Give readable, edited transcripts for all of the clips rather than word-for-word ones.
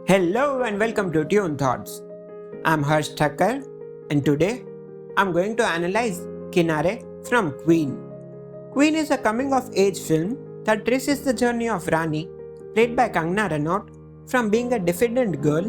Hello and welcome to Tune Thoughts. I'm Harsh Thakkar and today I'm going to analyze Kinare from Queen. Queen is a coming of age film that traces the journey of Rani, played by Kangana Ranaut, from being a diffident girl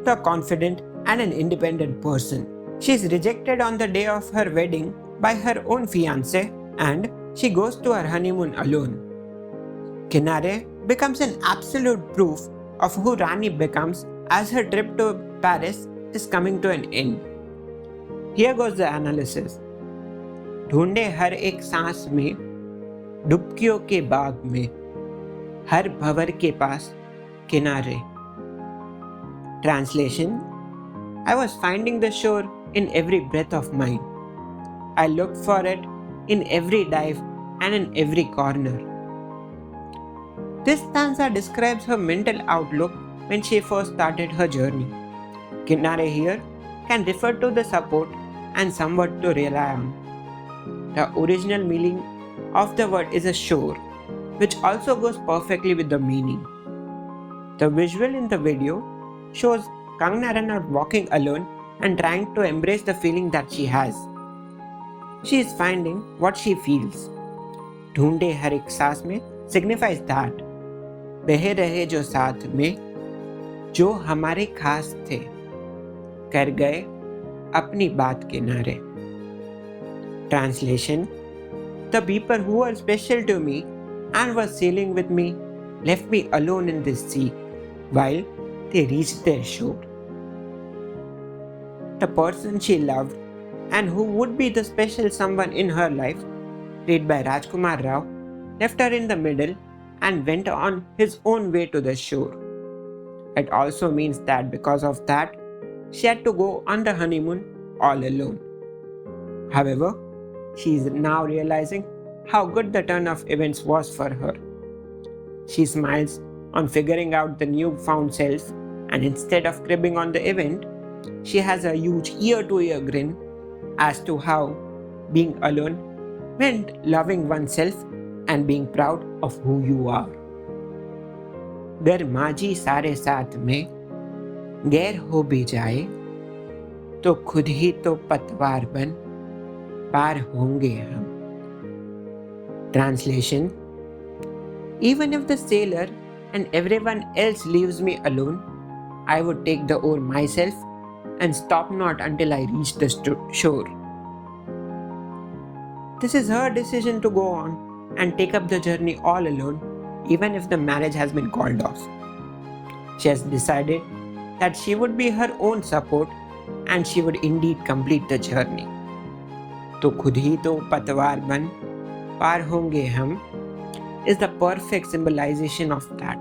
to a confident and an independent person. She is rejected on the day of her wedding by her own fiancé and she goes to her honeymoon alone. Kinare becomes an absolute proof of who Rani becomes as her trip to Paris is coming to an end. Here goes the analysis. ढूंढे हर एक सांस में, डुबकियों के बाग में, हर भंवर के पास किनारे. Translation: I was finding the shore in every breath of mine. I looked for it in every dive and in every corner. This stanza describes her mental outlook when she first started her journey. Kinare here can refer to the support and somewhat to rely on. The original meaning of the word is a shore, which also goes perfectly with the meaning. The visual in the video shows Kangana Ranaut walking alone and trying to embrace the feeling that she has. She is finding what she feels. ढूंढे हर एक सांस में signifies that बहे रहे जो साथ में, जो हमारे खास थे, कर गए अपनी बात किनारे. Translation: The people who were special to me and were sailing with me left me alone in this sea while they reached their shore. The person she loved and who would be the special someone in her life, played by Rajkumar Rao, left her in the middle and went on his own way to the shore. It also means that because of that, she had to go on the honeymoon all alone. However, she is now realizing how good the turn of events was for her. She smiles on figuring out the newfound self, and instead of cribbing on the event, she has a huge ear-to-ear grin as to how being alone meant loving oneself and being proud of who you are. गर माझी सारे साथ में गैर हो भी जाए तो खुद ही तो पतवार बन पार होंगे हम. Translation: Even if the sailor and everyone else leaves me alone, I would take the oar myself and stop not until I reach the shore. This is her decision to go on and take up the journey all alone, even if the marriage has been called off. She has decided that she would be her own support and she would indeed complete the journey. तो खुद ही तो पतवार बन पार होंगे हम is the perfect symbolization of that.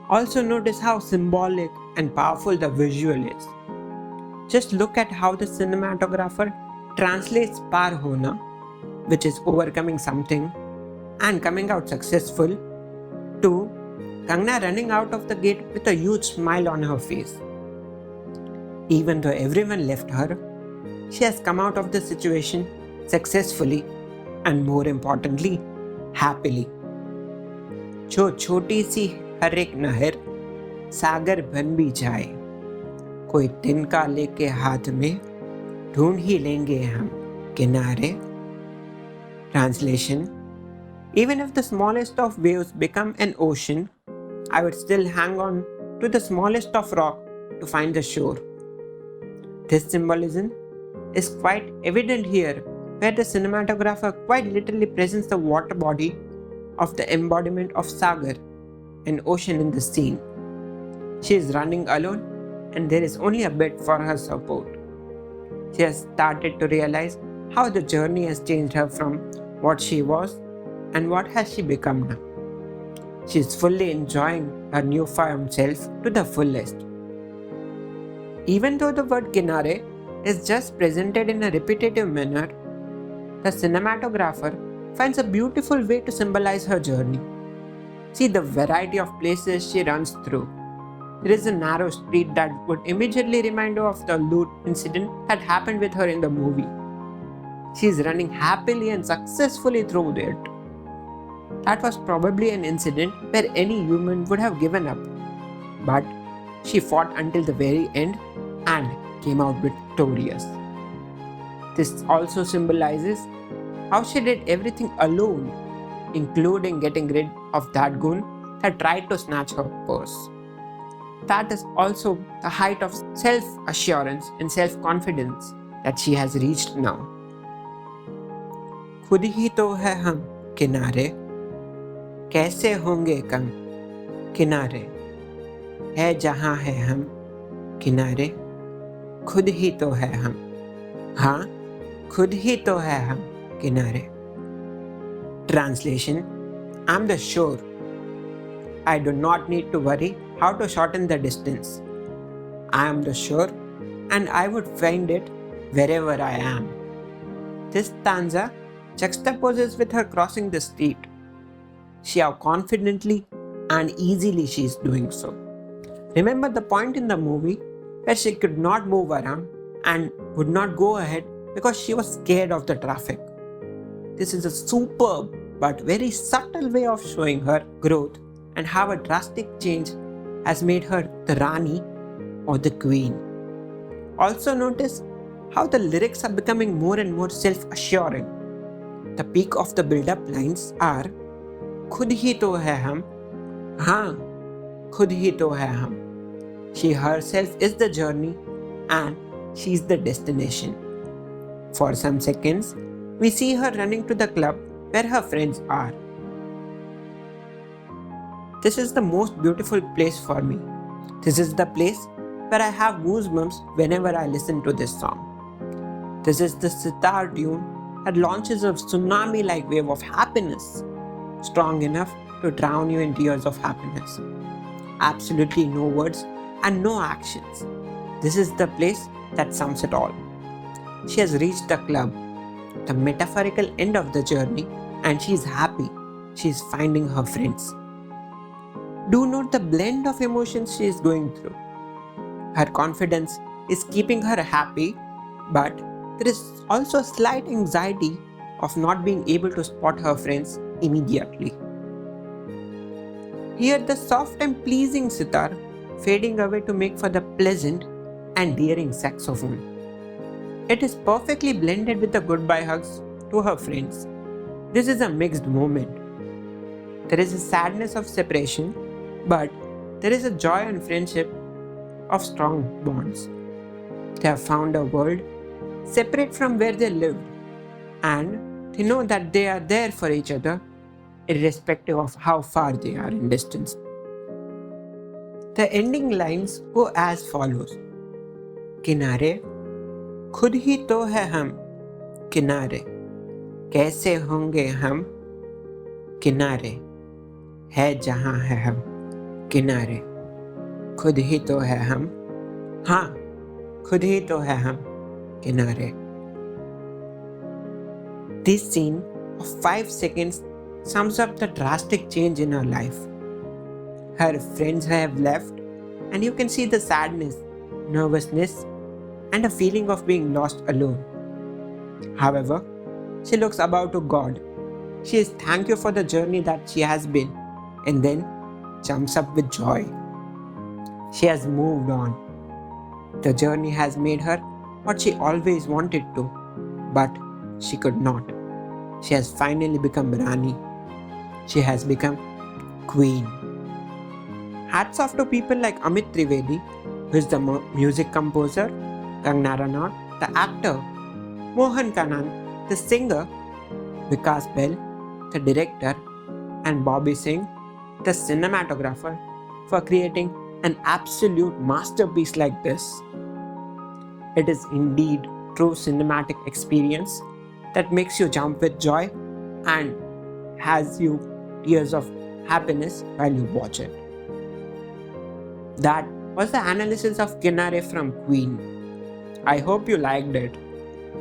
Also notice how symbolic and powerful the visual is. Just look at how the cinematographer translates par hona, which is overcoming something and coming out successful, to Kangana running out of the gate with a huge smile on her face. Even though everyone left her, she has come out of the situation successfully and more importantly, happily. जो छोटी सी हर एक नहर सागर बन भी जाए, कोई तिनका लेके हाथ में ढूंढ ही लेंगे हम किनारे. Translation: Even if the smallest of waves become an ocean, I would still hang on to the smallest of rock to find the shore. This symbolism is quite evident here, where the cinematographer quite literally presents the water body of the embodiment of Sagar, an ocean in the scene. She is running alone and there is only a bit for her support. She has started to realize how the journey has changed her from what she was and what has she become now. She is fully enjoying her newfound self to the fullest. Even though the word Kinare is just presented in a repetitive manner, the cinematographer finds a beautiful way to symbolize her journey. See the variety of places she runs through. There is a narrow street that would immediately remind her of the loot incident that happened with her in the movie. She is running happily and successfully through it. That was probably an incident where any human would have given up. But she fought until the very end and came out victorious. This also symbolizes how she did everything alone, including getting rid of that goon that tried to snatch her purse. That is also the height of self-assurance and self-confidence that she has reached now. खुद ही तो है हम किनारे, कैसे होंगे कम किनारे, है जहाँ है हम किनारे, खुद ही तो है हम, हाँ खुद ही तो है हम किनारे. Translation: I'm the shore. I do not need to worry how to shorten the distance. I am the shore and I would find it wherever I am. This stanza juxtaposes with her crossing the street. See how confidently and easily she is doing so. Remember the point in the movie where she could not move around and would not go ahead because she was scared of the traffic. This is a superb but very subtle way of showing her growth and how a drastic change has made her the Rani or the Queen. Also notice how the lyrics are becoming more and more self-assuring. The peak of the build-up lines are खुद ही तो है हम, हाँ खुद ही तो है हम. She herself is the journey and she is the destination. For some seconds, we see her running to the club where her friends are. This is the most beautiful place for me. This is the place where I have goosebumps whenever I listen to this song. This is the sitar tune that launches a tsunami-like wave of happiness, strong enough to drown you in tears of happiness. Absolutely no words and no actions. This is the place that sums it all. She has reached the club, the metaphorical end of the journey, and she is happy. She is finding her friends. Do note the blend of emotions she is going through. Her confidence is keeping her happy, but there is also a slight anxiety of not being able to spot her friends immediately. Hear the soft and pleasing sitar fading away to make for the pleasant and daring saxophone. It is perfectly blended with the goodbye hugs to her friends. This is a mixed moment. There is a sadness of separation, but there is a joy and friendship of strong bonds. They have found a world separate from where they lived, and they know that they are there for each other irrespective of how far they are in distance. The ending lines go as follows. किनारे खुद ही तो है हम किनारे, कैसे होंगे हम किनारे, है जहाँ है हम किनारे, खुद ही तो है हम, हाँ खुद ही तो है हम किनारे. This scene of 5 seconds sums up the drastic change in her life. Her friends have left, and you can see the sadness, nervousness, and a feeling of being lost alone. However, she looks about to God. She is thankful for the journey that she has been, and then jumps up with joy. She has moved on. The journey has made her what she always wanted to, but she could not. She has finally become Rani. She has become Queen. Hats off to people like Amit Trivedi, who is the music composer, Kinare, the actor, Mohan Kanan, the singer, Vikas Bell, the director, and Bobby Singh, the cinematographer, for creating an absolute masterpiece like this. It is indeed true cinematic experience that makes you jump with joy and has you tears of happiness while you watch it. That was the analysis of Kinare from Queen. I hope you liked it.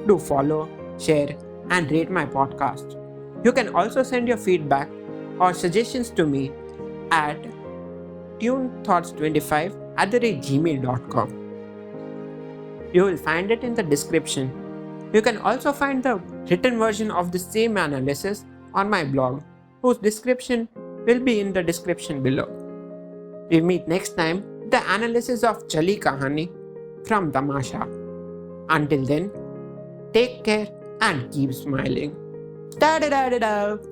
Do follow, share, and rate my podcast. You can also send your feedback or suggestions to me at tunethoughts25@gmail.com. You will find it in the description. You can also find the written version of the same analysis on my blog, whose description will be in the description below. We meet next time the analysis of Chali Kahani from Tamasha. Until then, take care and keep smiling. Da da da da da.